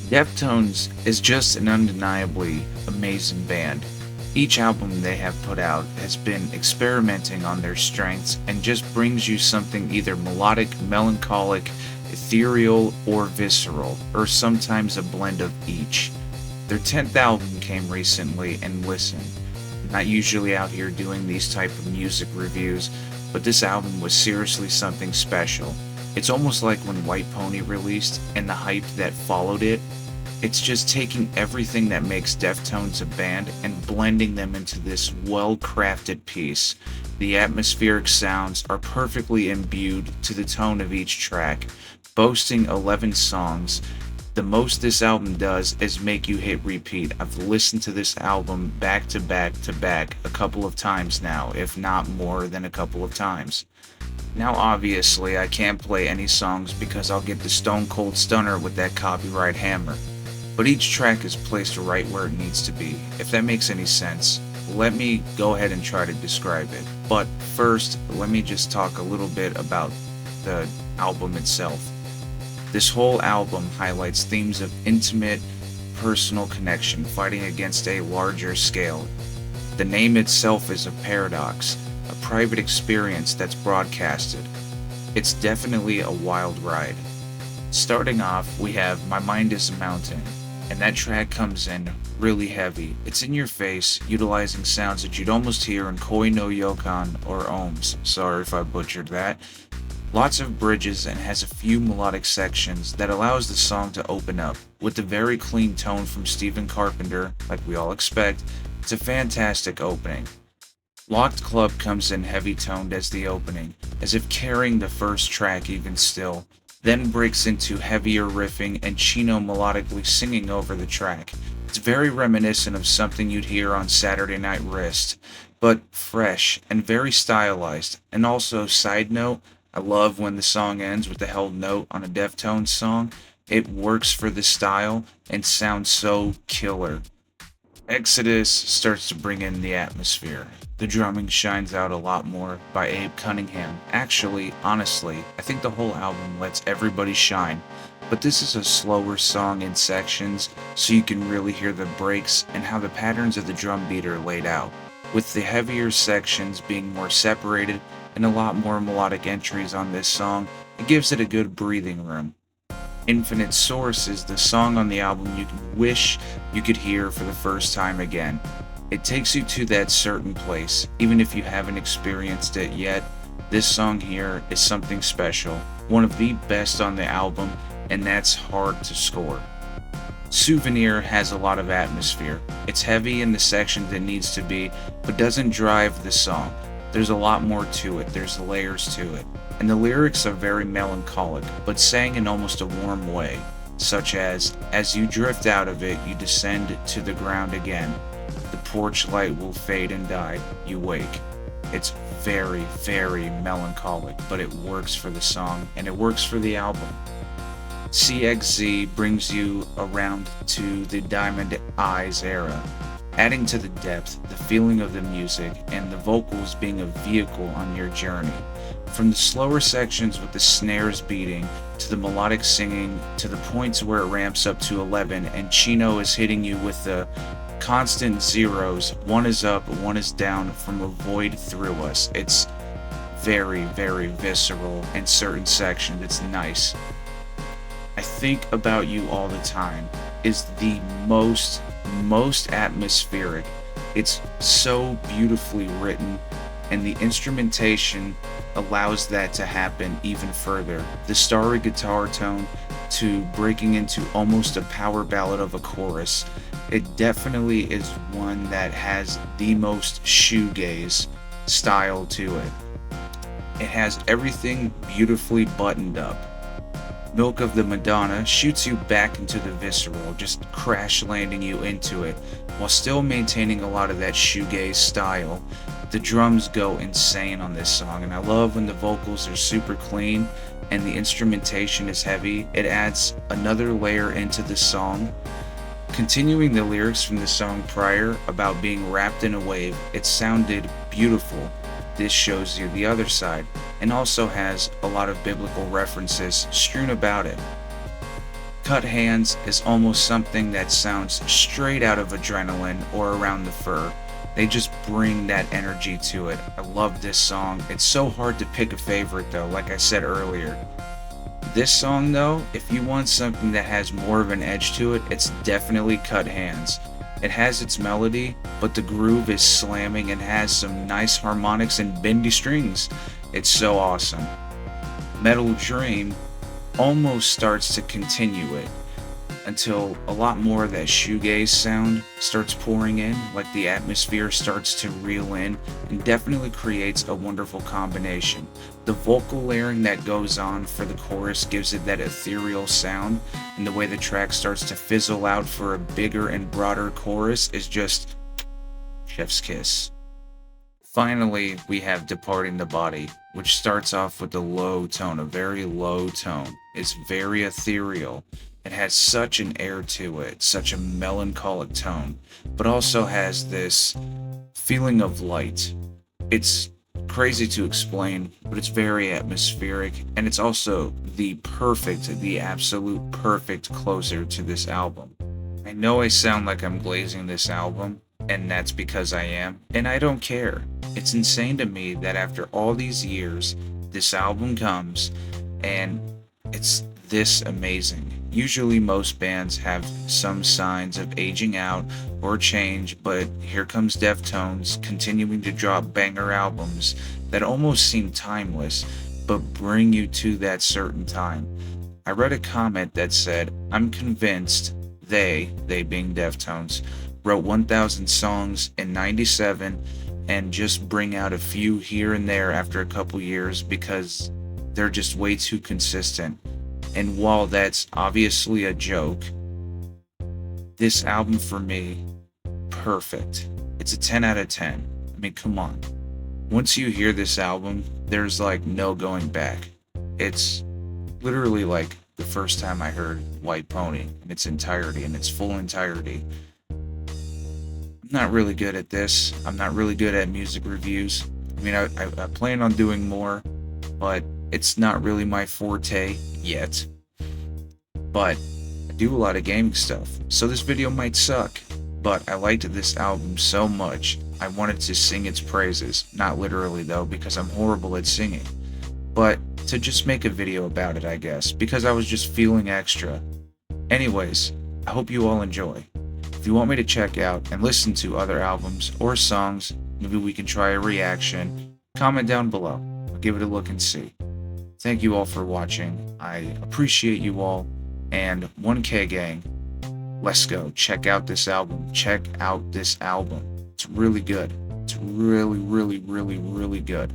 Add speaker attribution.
Speaker 1: Deftones is just an undeniably amazing band. Each album they have put out has been experimenting on their strengths and just brings you something either melodic, melancholic, ethereal, or visceral, or sometimes a blend of each. Their 10th album came recently, and listen, I'm not usually out here doing these type of music reviews, but this album was seriously something special. It's almost like when White Pony released and the hype that followed it. It's just taking everything that makes Deftones a band and blending them into this well-crafted piece. The atmospheric sounds are perfectly imbued to the tone of each track, boasting 11 songs. The most this album does is make you hit repeat. I've listened to this album back to back to back a couple of times now, if not more than a couple of times. Now obviously I can't play any songs because I'll get the stone cold stunner with that copyright hammer. But each track is placed right where it needs to be. If that makes any sense, let me go ahead and try to describe it. But first, let me just talk a little bit about the album itself. This whole album highlights themes of intimate, personal connection fighting against a larger scale. The name itself is a paradox, a private experience that's broadcasted. It's definitely a wild ride. Starting off, we have My Mind is a Mountain, and that track comes in really heavy. It's in your face, utilizing sounds that you'd almost hear in Koi no Yokan or Ohms. Sorry if I butchered that. Lots of bridges and has a few melodic sections that allows the song to open up. With the very clean tone from Stephen Carpenter, like we all expect, it's a fantastic opening. Locked Club comes in heavy toned as the opening, as if carrying the first track even still, then breaks into heavier riffing and Chino melodically singing over the track. It's very reminiscent of something you'd hear on Saturday Night Wrist, but fresh and very stylized. And also, side note, I love when the song ends with the held note on a Deftones song. It works for the style and sounds so killer. Exodus starts to bring in the atmosphere. The drumming shines out a lot more by Abe Cunningham. Actually, honestly, I think the whole album lets everybody shine, but this is a slower song in sections, so you can really hear the breaks and how the patterns of the drum beat are laid out, with the heavier sections being more separated and a lot more melodic entries on this song. It gives it a good breathing room. Infinite Source is the song on the album you can wish you could hear for the first time again. It takes you to that certain place, even if you haven't experienced it yet. This song here is something special, one of the best on the album, and that's hard to score. Souvenir has a lot of atmosphere. It's heavy in the sections it needs to be, but doesn't drive the song. There's a lot more to it, there's layers to it. And the lyrics are very melancholic, but sang in almost a warm way, such as you drift out of it, you descend to the ground again. The porch light will fade and die, you wake. It's very, very melancholic, but it works for the song, and it works for the album. CXZ brings you around to the Diamond Eyes era, adding to the depth, the feeling of the music, and the vocals being a vehicle on your journey. From the slower sections with the snares beating, to the melodic singing, to the points where it ramps up to 11 and Chino is hitting you with the constant zeros, one is up, one is down from a void through us. It's very, very visceral in certain sections. It's nice. I Think About You All the Time is the most atmospheric. It's so beautifully written, and the instrumentation allows that to happen even further. The starry guitar tone to breaking into almost a power ballad of a chorus. It definitely is one that has the most shoegaze style to it. It has everything beautifully buttoned up. Milk of the Madonna shoots you back into the visceral, just crash landing you into it, while still maintaining a lot of that shoegaze style. The drums go insane on this song, and I love when the vocals are super clean and the instrumentation is heavy. It adds another layer into the song. Continuing the lyrics from the song prior about being wrapped in a wave, it sounded beautiful. This shows you the other side, and also has a lot of biblical references strewn about it. Cut Hands is almost something that sounds straight out of Adrenaline or Around the Fur. They just bring that energy to it. I love this song. It's so hard to pick a favorite though, like I said earlier. This song though, if you want something that has more of an edge to it, it's definitely Cut Hands. It has its melody, but the groove is slamming and has some nice harmonics and bendy strings. It's so awesome. Metal Dream almost starts to continue it until a lot more of that shoegaze sound starts pouring in, like the atmosphere starts to reel in, and definitely creates a wonderful combination. The vocal layering that goes on for the chorus gives it that ethereal sound, and the way the track starts to fizzle out for a bigger and broader chorus is just chef's kiss. Finally, we have Departing the Body, which starts off with a low tone, a very low tone. It's very ethereal. It has such an air to it, such a melancholic tone, but also has this feeling of light. It's crazy to explain, but it's very atmospheric, and it's also the absolute perfect closer to this album. I know I sound like I'm glazing this album, and that's because I am, and I don't care. It's insane to me that after all these years, this album comes, and it's this amazing. Usually most bands have some signs of aging out or change, but here comes Deftones continuing to drop banger albums that almost seem timeless, but bring you to that certain time. I read a comment that said, "I'm convinced they being Deftones, wrote 1,000 songs in 97 and just bring out a few here and there after a couple years because they're just way too consistent." And while that's obviously a joke, this album for me, perfect. It's a 10 out of 10. I mean, come on. Once you hear this album, there's like no going back. It's literally like the first time I heard White Pony in its entirety, in its full entirety. I'm not really good at this. I'm not really good at music reviews. I mean, I plan on doing more, but it's not really my forte yet. But I do a lot of gaming stuff, so this video might suck. But I liked this album so much, I wanted to sing its praises. Not literally though, because I'm horrible at singing. But to just make a video about it, I guess, because I was just feeling extra. Anyways, I hope you all enjoy. If you want me to check out and listen to other albums or songs, maybe we can try a reaction, comment down below. I'll give it a look and see. Thank you all for watching. I appreciate you all. And 1K gang, let's go. Check out this album. Check out this album. It's really good. It's really, really, really, really good.